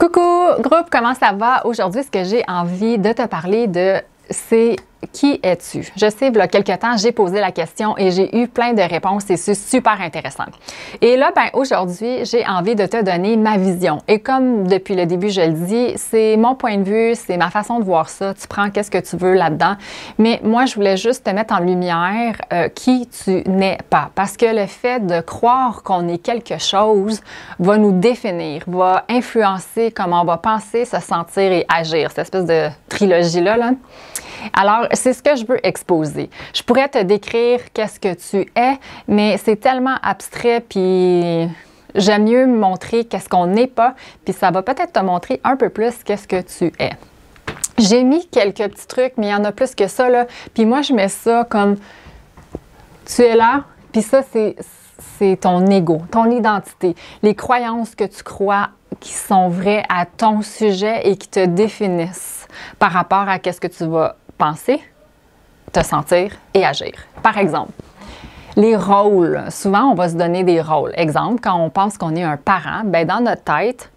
Coucou groupe, comment ça va? Aujourd'hui, ce que j'ai envie de te parler de, c'est qui es-tu? Je sais, il y a quelques temps, j'ai posé la question et j'ai eu plein de réponses et c'est super intéressant. Et là, aujourd'hui, j'ai envie de te donner ma vision. Et comme depuis le début, je le dis, c'est mon point de vue, c'est ma façon de voir ça. Tu prends qu'est-ce que tu veux là-dedans. Mais moi, je voulais juste te mettre en lumière qui tu n'es pas. Parce que le fait de croire qu'on est quelque chose va nous définir, va influencer comment on va penser, se sentir et agir. Cette espèce de trilogie-là, là. Alors, c'est ce que je veux exposer. Je pourrais te décrire qu'est-ce que tu es, mais c'est tellement abstrait, puis j'aime mieux montrer qu'est-ce qu'on n'est pas, puis ça va peut-être te montrer un peu plus qu'est-ce que tu es. J'ai mis quelques petits trucs, mais il y en a plus que ça, là. Puis moi, je mets ça comme tu es là, puis ça, c'est ton ego, ton identité, les croyances que tu crois qui sont vraies à ton sujet et qui te définissent par rapport à qu'est-ce que tu vas penser, te sentir et agir. Par exemple, les rôles. Souvent, on va se donner des rôles. Exemple, quand on pense qu'on est un parent, dans notre tête,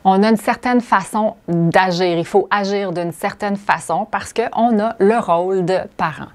on a une certaine façon d'agir. Il faut agir d'une certaine façon parce qu'on a le rôle de parent.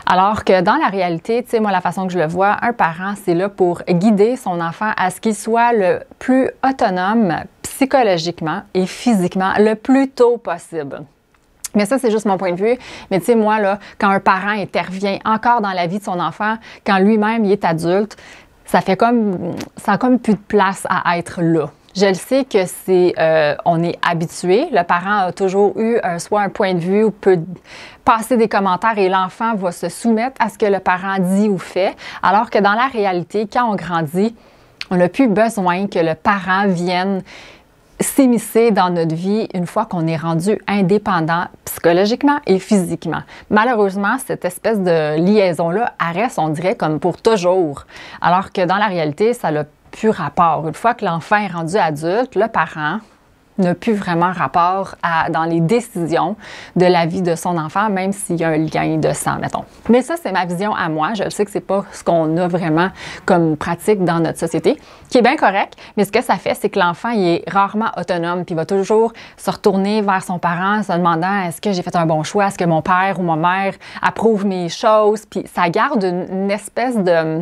Alors que dans la réalité, tu sais, moi, la façon que je le vois, un parent, c'est là pour guider son enfant à ce qu'il soit le plus autonome psychologiquement et physiquement le plus tôt possible. Mais ça, c'est juste mon point de vue. Mais tu sais, moi, là, quand un parent intervient encore dans la vie de son enfant, quand lui-même, il est adulte, ça a comme plus de place à être là. Je le sais que on est habitué. Le parent a toujours eu soit un point de vue ou peut passer des commentaires et l'enfant va se soumettre à ce que le parent dit ou fait. Alors que dans la réalité, quand on grandit, on n'a plus besoin que le parent vienne s'immiscer dans notre vie une fois qu'on est rendu indépendant psychologiquement et physiquement. Malheureusement, cette espèce de liaison-là reste, on dirait, comme pour toujours. Alors que dans la réalité, ça n'a plus rapport. Une fois que l'enfant est rendu adulte, le parent n'a plus vraiment rapport dans les décisions de la vie de son enfant, même s'il y a un lien de sang, mettons. Mais ça, c'est ma vision à moi. Je sais que c'est pas ce qu'on a vraiment comme pratique dans notre société, qui est bien correct, mais ce que ça fait, c'est que l'enfant, il est rarement autonome, puis il va toujours se retourner vers son parent, se demandant est-ce que j'ai fait un bon choix, est-ce que mon père ou ma mère approuve mes choses, puis ça garde une espèce de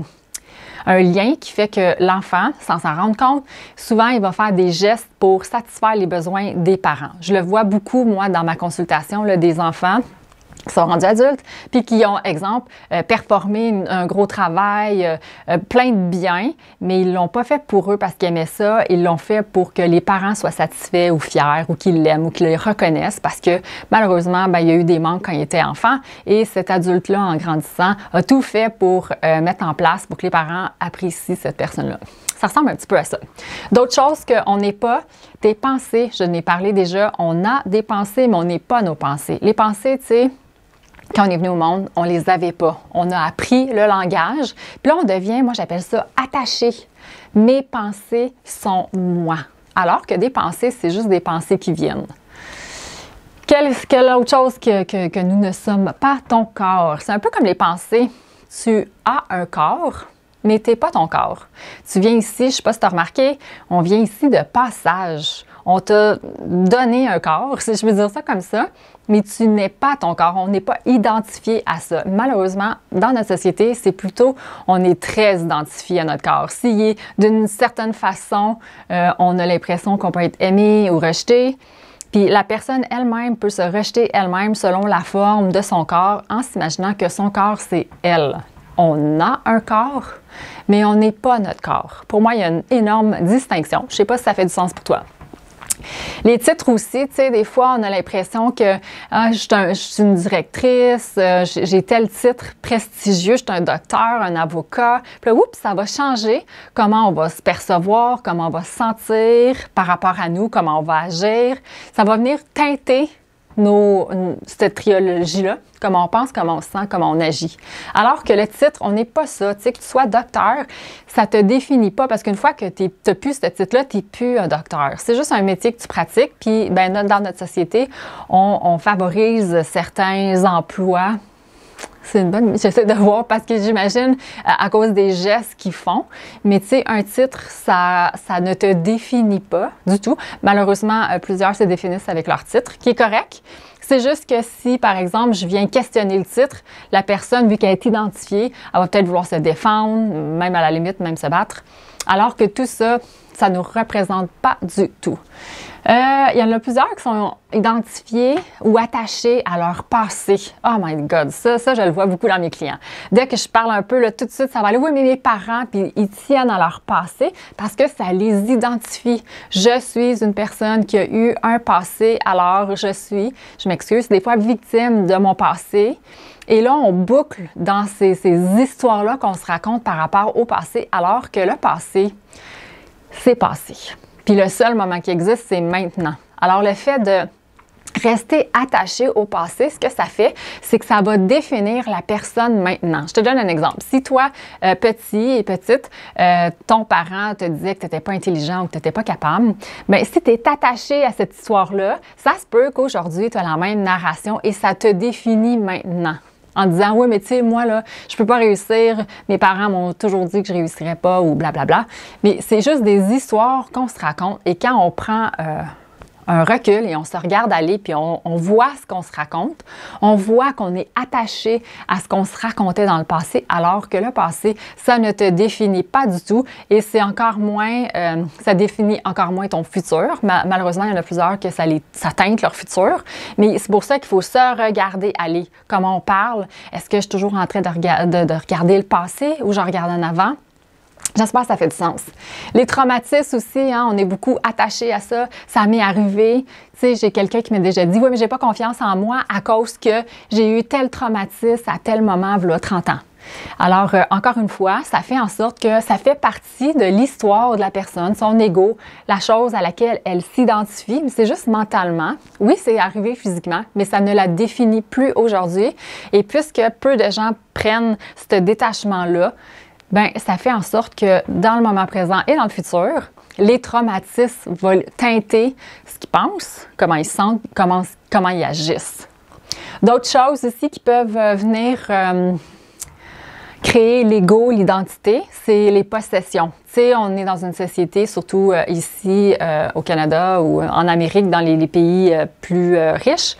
un lien qui fait que l'enfant, sans s'en rendre compte, souvent, il va faire des gestes pour satisfaire les besoins des parents. Je le vois beaucoup, moi, dans ma consultation, là, des enfants qui sont rendus adultes, puis qui ont, exemple, performé un gros travail, plein de biens, mais ils l'ont pas fait pour eux parce qu'ils aimaient ça, ils l'ont fait pour que les parents soient satisfaits ou fiers, ou qu'ils l'aiment, ou qu'ils les reconnaissent, parce que malheureusement, il y a eu des manques quand il était enfant, et cet adulte-là, en grandissant, a tout fait pour mettre en place, pour que les parents apprécient cette personne-là. Ça ressemble un petit peu à ça. D'autres choses qu'on n'est pas, des pensées, je n'ai parlé déjà, on a des pensées, mais on n'est pas nos pensées. Les pensées, tu sais, quand on est venu au monde, on les avait pas. On a appris le langage. Puis là, on devient, moi, j'appelle ça attaché. Mes pensées sont moi. Alors que des pensées, c'est juste des pensées qui viennent. Quelle autre chose que nous ne sommes pas ton corps? C'est un peu comme les pensées. Tu as un corps, mais tu n'es pas ton corps. Tu viens ici, je ne sais pas si tu as remarqué, on vient ici de passage. On t'a donné un corps, si je veux dire ça comme ça, mais tu n'es pas ton corps, on n'est pas identifié à ça. Malheureusement, dans notre société, c'est plutôt, on est très identifié à notre corps. S'il est d'une certaine façon, on a l'impression qu'on peut être aimé ou rejeté, puis la personne elle-même peut se rejeter elle-même selon la forme de son corps en s'imaginant que son corps, c'est elle. On a un corps, mais on n'est pas notre corps. Pour moi, il y a une énorme distinction. Je ne sais pas si ça fait du sens pour toi. Les titres aussi, tu sais, des fois, on a l'impression que je suis une directrice, j'ai tel titre prestigieux, je suis un docteur, un avocat. Puis là, oups, ça va changer comment on va se percevoir, comment on va se sentir par rapport à nous, comment on va agir. Ça va venir teinter cette trilogie-là, comment on pense, comment on se sent, comment on agit. Alors que le titre, on n'est pas ça. Tu sais, que tu sois docteur, ça te définit pas parce qu'une fois que tu n'as plus ce titre-là, tu n'es plus un docteur. C'est juste un métier que tu pratiques. Puis, dans notre société, on favorise certains emplois C'est une bonne... J'essaie de voir parce que j'imagine à cause des gestes qu'ils font. Mais tu sais, un titre, ça ne te définit pas du tout. Malheureusement, plusieurs se définissent avec leur titre, qui est correct. C'est juste que si, par exemple, je viens questionner le titre, la personne, vu qu'elle est identifiée, elle va peut-être vouloir se défendre, même à la limite, même se battre. Alors que tout ça, ça ne nous représente pas du tout. Il y en a plusieurs qui sont identifiés ou attachés à leur passé. Oh my God, ça je le vois beaucoup dans mes clients. Dès que je parle un peu, là, tout de suite, ça va aller, oui, mais mes parents, puis ils tiennent à leur passé parce que ça les identifie. Je suis une personne qui a eu un passé, alors je m'excuse, des fois victime de mon passé. Et là, on boucle dans ces histoires-là qu'on se raconte par rapport au passé, alors que le passé, c'est passé. Puis le seul moment qui existe, c'est maintenant. Alors, le fait de rester attaché au passé, ce que ça fait, c'est que ça va définir la personne maintenant. Je te donne un exemple. Si toi, petit et petite, ton parent te disait que tu n'étais pas intelligent ou que tu n'étais pas capable, bien, si tu es attaché à cette histoire-là, ça se peut qu'aujourd'hui, tu as la même narration et ça te définit maintenant. En disant, oui, mais tu sais, moi, là, je peux pas réussir. Mes parents m'ont toujours dit que je réussirais pas ou blablabla. Mais c'est juste des histoires qu'on se raconte. Et quand on prend un recul et on se regarde aller, puis on voit ce qu'on se raconte, on voit qu'on est attaché à ce qu'on se racontait dans le passé, alors que le passé, ça ne te définit pas du tout et c'est encore moins, ça définit encore moins ton futur. Malheureusement, il y en a plusieurs que ça teinte leur futur, mais c'est pour ça qu'il faut se regarder aller. Comment on parle? Est-ce que je suis toujours en train de regarder le passé ou je regarde en avant? J'espère que ça fait du sens. Les traumatismes aussi, hein, on est beaucoup attachés à ça. Ça m'est arrivé. Tu sais, j'ai quelqu'un qui m'a déjà dit « Oui, mais j'ai pas confiance en moi à cause que j'ai eu tel traumatisme à tel moment, voilà 30 ans. » Alors, encore une fois, ça fait en sorte que ça fait partie de l'histoire de la personne, son ego, la chose à laquelle elle s'identifie, mais c'est juste mentalement. Oui, c'est arrivé physiquement, mais ça ne la définit plus aujourd'hui. Et puisque peu de gens prennent ce détachement-là, bien, ça fait en sorte que dans le moment présent et dans le futur, les traumatismes vont teinter ce qu'ils pensent, comment ils sentent, comment ils agissent. D'autres choses aussi qui peuvent venir créer l'ego, l'identité, c'est les possessions. Tu sais, on est dans une société, surtout ici au Canada ou en Amérique, dans les pays plus riches.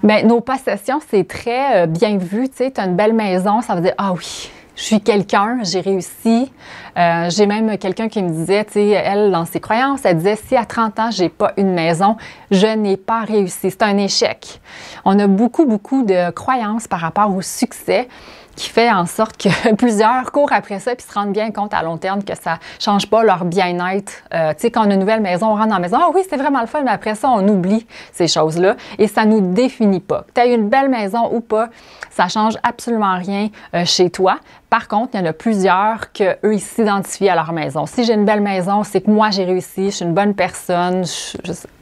Bien, nos possessions, c'est très bien vu. Tu sais, tu as une belle maison, ça veut dire « Ah oui ». Je suis quelqu'un, j'ai réussi. J'ai même quelqu'un qui me disait, tu sais, elle, dans ses croyances, elle disait, si à 30 ans, j'ai pas une maison, je n'ai pas réussi. C'est un échec. On a beaucoup de croyances par rapport au succès qui fait en sorte que plusieurs courent après ça puis se rendent bien compte à long terme que ça change pas leur bien-être. Tu sais, quand on a une nouvelle maison, on rentre dans la maison, « Ah oui, c'est vraiment le fun », mais après ça, on oublie ces choses-là et ça nous définit pas. Que tu aies une belle maison ou pas, ça change absolument rien chez toi. Par contre, il y en a plusieurs qu'eux, ils s'identifient à leur maison. Si j'ai une belle maison, c'est que moi, j'ai réussi, je suis une bonne personne.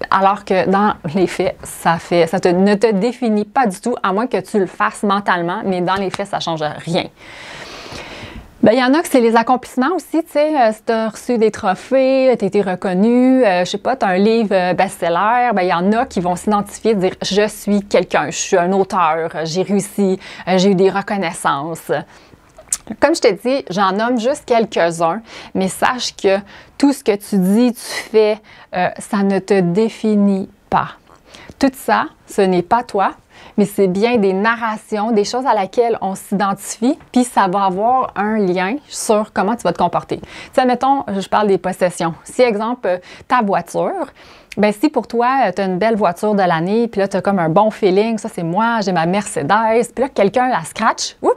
Alors que dans les faits, ne te définit pas du tout, à moins que tu le fasses mentalement, mais dans les faits, ça ne change rien. Bien, il y en a que c'est les accomplissements aussi, tu sais, si tu as reçu des trophées, tu as été reconnu, je sais pas, tu as un livre best-seller, bien, il y en a qui vont s'identifier, dire « Je suis quelqu'un, je suis un auteur, j'ai réussi, j'ai eu des reconnaissances ». Comme je t'ai dit, j'en nomme juste quelques-uns, mais sache que tout ce que tu dis, tu fais, ça ne te définit pas. Tout ça, ce n'est pas toi, mais c'est bien des narrations, des choses à laquelle on s'identifie, puis ça va avoir un lien sur comment tu vas te comporter. Tu sais, mettons, je parle des possessions. Si, exemple, ta voiture, bien, si pour toi, tu as une belle voiture de l'année, puis là, tu as comme un bon feeling, ça c'est moi, j'ai ma Mercedes, puis là, quelqu'un la scratch, oups!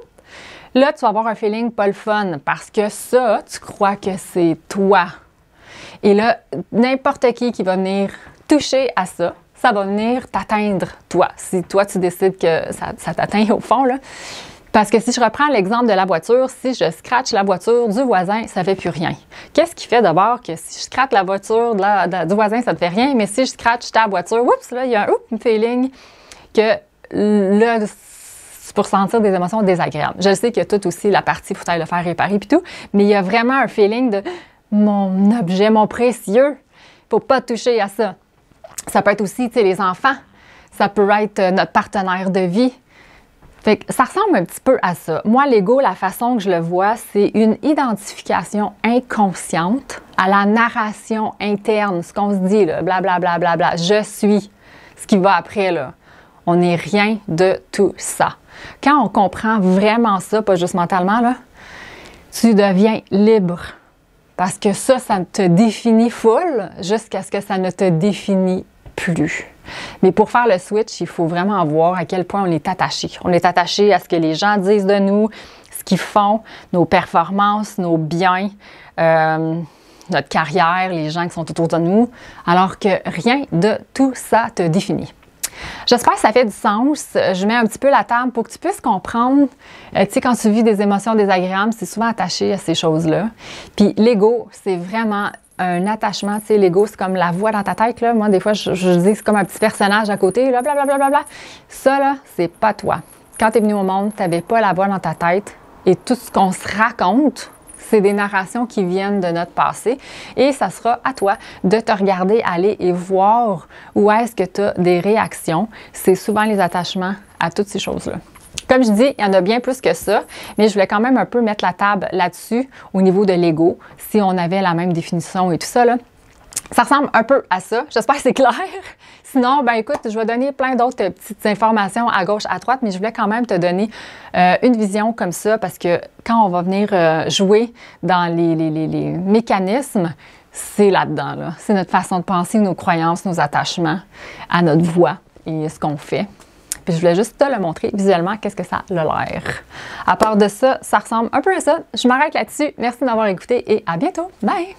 Là, tu vas avoir un feeling pas le fun parce que ça, tu crois que c'est toi. Et là, n'importe qui va venir toucher à ça, ça va venir t'atteindre toi. Si toi, tu décides que ça t'atteint au fond, là. Parce que si je reprends l'exemple de la voiture, si je scratche la voiture du voisin, ça ne fait plus rien. Qu'est-ce qui fait d'abord que si je scratche la voiture du voisin, ça ne fait rien, mais si je scratche ta voiture, oups, là, il y a un feeling que là, pour sentir des émotions désagréables. Je sais qu'il y a tout aussi la partie, il faut aller le faire réparer puis tout, mais il y a vraiment un feeling de mon objet, mon précieux, il ne faut pas toucher à ça. Ça peut être aussi, tu sais, les enfants. Ça peut être notre partenaire de vie. Fait que ça ressemble un petit peu à ça. Moi, l'ego, la façon que je le vois, c'est une identification inconsciente à la narration interne, ce qu'on se dit, là, blablabla, bla, bla, bla, je suis, ce qui va après, là. On n'est rien de tout ça. Quand on comprend vraiment ça, pas juste mentalement, là, tu deviens libre. Parce que ça te définit full jusqu'à ce que ça ne te définit plus. Mais pour faire le switch, il faut vraiment voir à quel point on est attaché. On est attaché à ce que les gens disent de nous, ce qu'ils font, nos performances, nos biens, notre carrière, les gens qui sont autour de nous, alors que rien de tout ça te définit. J'espère que ça fait du sens. Je mets un petit peu la table pour que tu puisses comprendre. Tu sais, quand tu vis des émotions désagréables, c'est souvent attaché à ces choses-là. Puis l'ego, c'est vraiment un attachement. Tu sais, l'ego, c'est comme la voix dans ta tête, là. Moi, des fois, je dis que c'est comme un petit personnage à côté, là, blablabla. Bla, bla, bla. Ça, là, c'est pas toi. Quand tu es venu au monde, tu n'avais pas la voix dans ta tête. Et tout ce qu'on se raconte, c'est des narrations qui viennent de notre passé et ça sera à toi de te regarder aller et voir où est-ce que tu as des réactions. C'est souvent les attachements à toutes ces choses-là. Comme je dis, il y en a bien plus que ça, mais je voulais quand même un peu mettre la table là-dessus au niveau de l'ego, si on avait la même définition et tout ça, là. Ça ressemble un peu à ça. J'espère que c'est clair. Sinon, ben écoute, je vais donner plein d'autres petites informations à gauche, à droite, mais je voulais quand même te donner une vision comme ça parce que quand on va venir jouer dans les mécanismes, c'est là-dedans, là. C'est notre façon de penser, nos croyances, nos attachements à notre voix et ce qu'on fait. Puis je voulais juste te le montrer visuellement, qu'est-ce que ça a l'air. À part de ça, ça ressemble un peu à ça. Je m'arrête là-dessus. Merci d'avoir écouté et à bientôt. Bye!